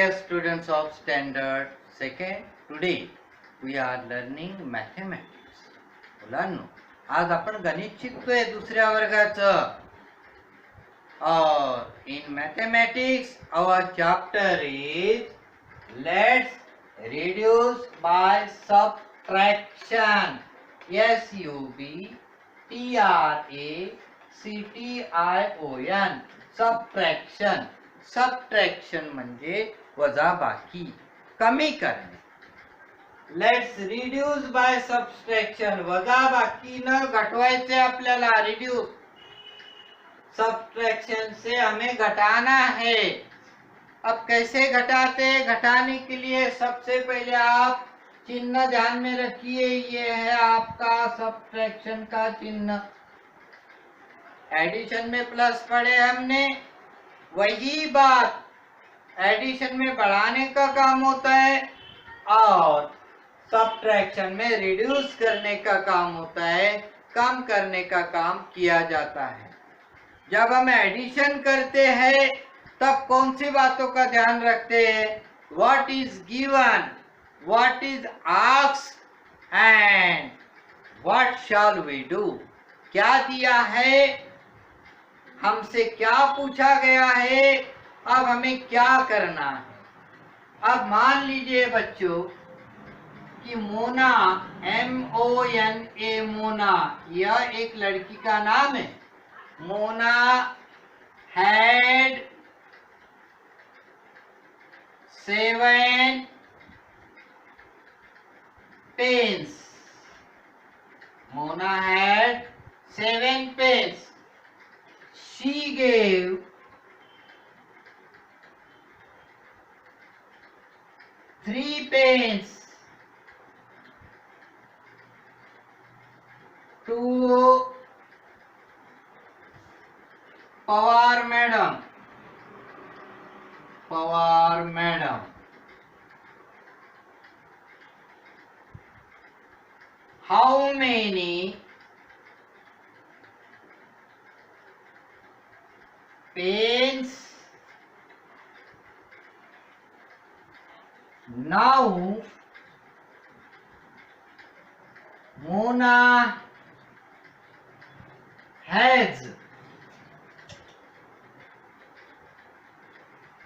dear students of standard second, today we are learning mathematics. मुलांनो, आज आपण गणित शिकतोय दुसऱ्या वर्गाचं. और in mathematics our chapter is let's reduce by subtraction. SUBTRACTION subtraction. Subtraction म्हणजे वजाबाकी, कमी करणे. Let's reduce by subtraction. वजाबाकी न घटवायचे आपल्याला, रिड्यूस. सबट्रैक्शन से हमें घटाना है. अब कैसे घटाते? घटाने के लिए सबसे पहले आप चिन्ह ध्यान में रखिए. ये है आपका सबट्रैक्शन का चिन्ह. एडिशन में प्लस पढ़े हमने, वही बात एडिशन में बढ़ाने का काम होता है और सबट्रैक्शन में रिड्यूस करने का काम होता है, कम करने का काम किया जाता है. जब हम एडिशन करते हैं तब कौन सी बातों का ध्यान रखते हैं? What is given, what is asked and what shall we do. क्या दिया है, हमसे क्या पूछा गया है, अब हमें क्या करना है. अब मान लीजिए बच्चों कि मोना, MONA, मोना, यह एक लड़की का नाम है. Mona had 7 pens. Mona had 7 pens. She gave 3 pens to Pawar madam. Pawar madam. How many pens now Mona has.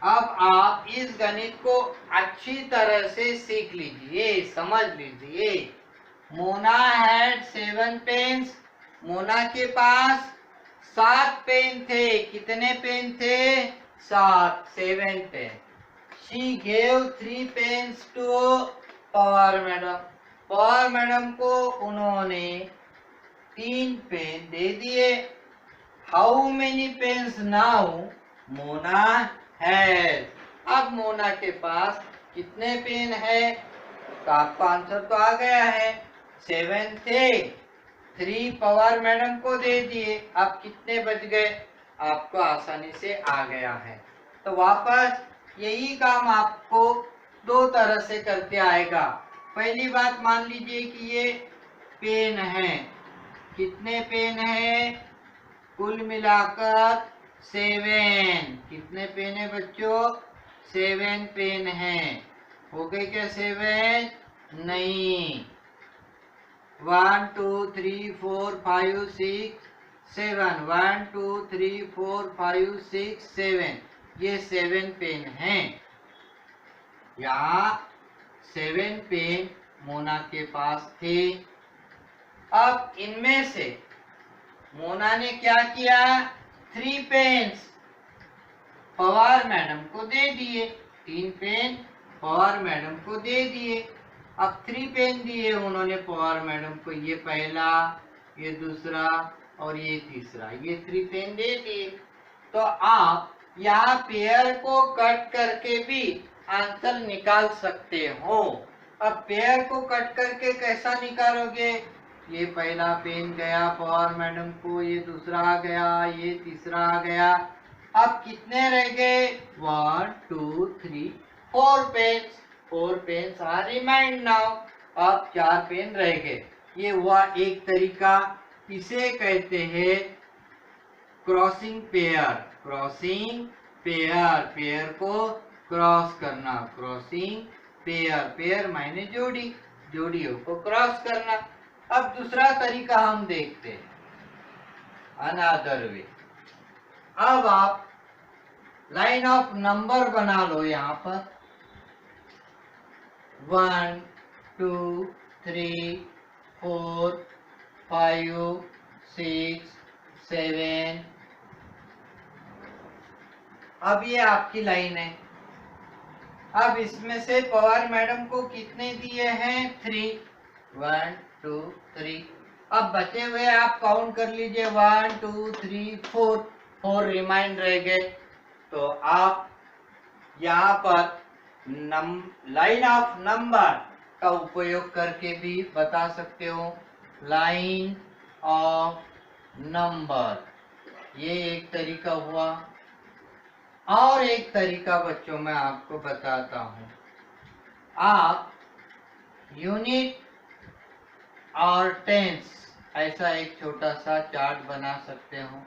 अब आप इस गणित को अच्छी तरह से सीख लीजिए, समझ लीजिए. Mona had 7 pens. मोना के पास 7 पेन थे. कितने पेन थे? 7 pen. She gave 3 pens to Pawar madam. Pawar madam को उन्होंने 3 पेन दे दिए. How many pens now Mona है. अब मोना के पास कितने पेन है? तो आपको आंसर तो आ गया है, 7 थे, 3 पवार मैडम को दे दिए. अब कितने बच गए? आपको आसानी से आ गया है. तो वापस यही काम आपको 2 तरह से करते आएगा. पहली बात, मान लीजिए कि ये पेन है. कितने पेन है? कुल मिलाकर 7. कितने पेन है बच्चों? 7 पेन है. हो गए क्या 7? नहीं. 1 2 3 4 5 6 7. 1 2 3 4 5 6 7. ये 7 पेन हैं. यहाँ 7 पेन मोना के पास थे. अब इनमें से मोना ने क्या किया? 3 पेन्स पवार मैडम को दे दिए. 3 पेन पवार मैडम को दे दिए. अब 3 पेन दिए उन्होंने पवार मैडम को. ये पहला, ये दूसरा और ये तीसरा. ये 3 पेन दे दिए. तो आप यहाँ पेयर को कट करके भी आंसर निकाल सकते हो. अब पेयर को कट करके कैसा निकालोगे? ये पहला पेन गया पवार मैडम को, ये दूसरा आ गया, ये तीसरा आ गया. अब कितने रह गए? 1 2 3 4 pens. 4 pens are remind now. अब 4 पेन रह गए. ये हुआ एक तरीका. इसे कहते हैं crossing pair. Crossing pair. Pair को क्रॉस करना, क्रॉसिंग पेयर, पेयर मायने जोड़ी, जोड़ियों को क्रॉस करना। अब दूसरा तरीका हम देखते हैं, अनदर वे। अब आप लाइन ऑफ नंबर बना लो यहाँ पर 1 2 3 4 5 6 7। अब ये आपकी लाइन है। अब इसमें से पवार मैडम को कितने दिए हैं? 3, 1 2 3। अब बचे हुए आप काउंट कर लीजिए 1 2 3 4, 4 रिमाइंड रह गए। तो आप यहाँ पर लाइन ऑफ नंबर का उपयोग करके भी बता सकते हो, लाइन ऑफ नंबर, ये एक तरीका हुआ। और एक तरीका बच्चों मैं आपको बताता हूँ, आप यूनिट और टेंस ऐसा एक छोटा सा चार्ट बना सकते हो।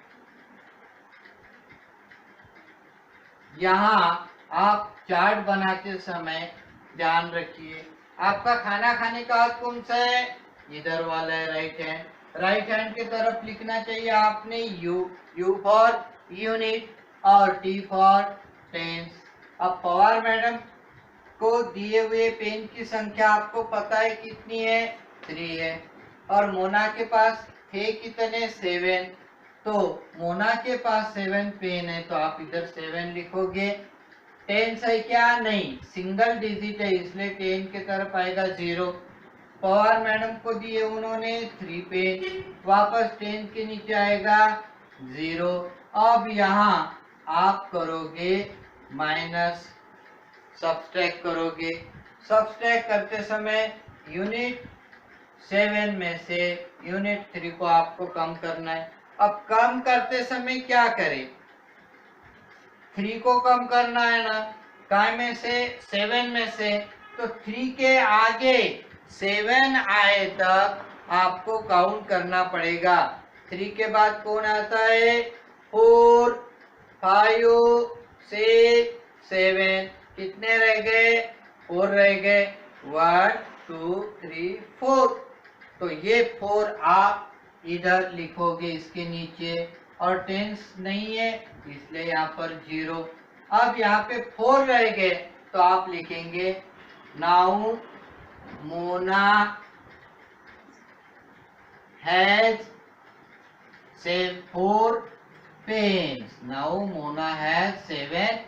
यहाँ आप चार्ट बनाते समय ध्यान रखिए, आपका खाना खाने का हाथ कौन सा है? इधर वाला है, राइट हैंड। राइट हैंड की तरफ लिखना चाहिए आपने यू फॉर यूनिट और टी फॉर टेंस। अब पवार मैडम को दिए हुए पेन की संख्या आपको पता है कितनी है? 3 है। और मोना के पास थे कितने? 7। तो मोना के पास 7 पेन है, तो आप इधर 7 लिखोगे। टेंस है क्या? नहीं, सिंगल डिजिट है, इसलिए 10 के तरफ आएगा 0। पवार मैडम को दिए उन्होंने 3 पेन, वापस 10 के नीचे आएगा 0। अब यहाँ आप करोगे माइनस, सब्सट्रैक्ट करोगे। सब्सट्रैक्ट करते समय यूनिट 7 में से यूनिट 3 को आपको कम करना है। अब कम करते समय क्या करें? 3 को कम करना है ना, काय में से? 7 में से। तो 3 के आगे 7 आए तक आपको काउंट करना पड़ेगा। 3 के बाद कौन आता है? 4 5 6 7। कितने रह गए? 4 रह गए। 1 2 3 4। तो ये 4 आप इधर लिखोगे इसके नीचे, और टेंस नहीं है इसलिए यहाँ पर 0। अब यहाँ पे 4 रह गए, तो आप लिखेंगे now Mona has 4 pens. Now Mona has 7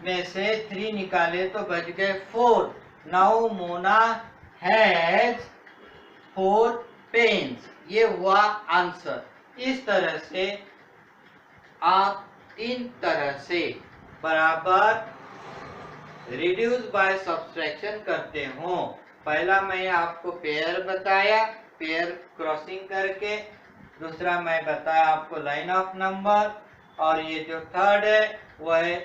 में से 3 निकाले तो बच गए 4। Now Mona has 4 pens. ये हुआ आंसर। इस तरह से आप 3 तरह से बराबर रिड्यूस बाय सब्सट्रैक्शन करते हो। पहला मैं आपको पेयर बताया, पेयर क्रॉसिंग करके। दूसरा मैं बताया आपको लाइन ऑफ नंबर। और ये जो थर्ड है वो है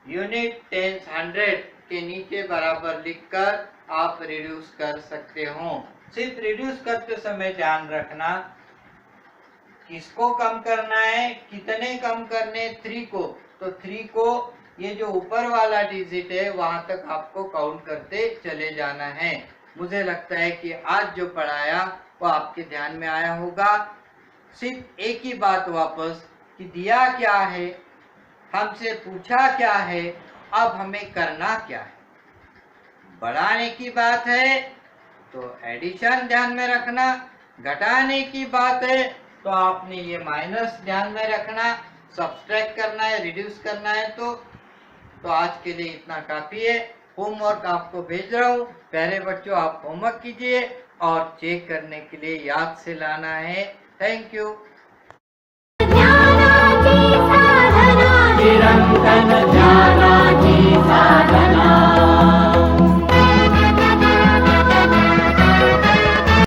यूनिट, टेंस, 100 के नीचे बराबर लिखकर आप रिड्यूस कर सकते हो। सिर्फ रिड्यूस करते समय ध्यान रखना किसको कम करना है, कितने कम करने? 3 को। तो 3 को ये जो ऊपर वाला डिजिट है वहां तक आपको काउंट करते चले जाना है। मुझे लगता है कि आज जो पढ़ाया वो आपके ध्यान में आया होगा। सिर्फ एक ही बात वापस कि दिया क्या है, हमसे पूछा क्या है, अब हमें करना क्या है। बढ़ाने की बात है तो एडिशन ध्यान में रखना, घटाने की बात है तो आपने ये माइनस ध्यान में रखना, सब्सट्रैक्ट करना है, रिड्यूस करना है। तो आज के लिए इतना काफी है। होमवर्क आपको भेज रहा हूँ, प्यारे बच्चों आप होमवर्क कीजिए और चेक करने के लिए याद से लाना है। Thank you. निरंतर ज्ञानाची साधना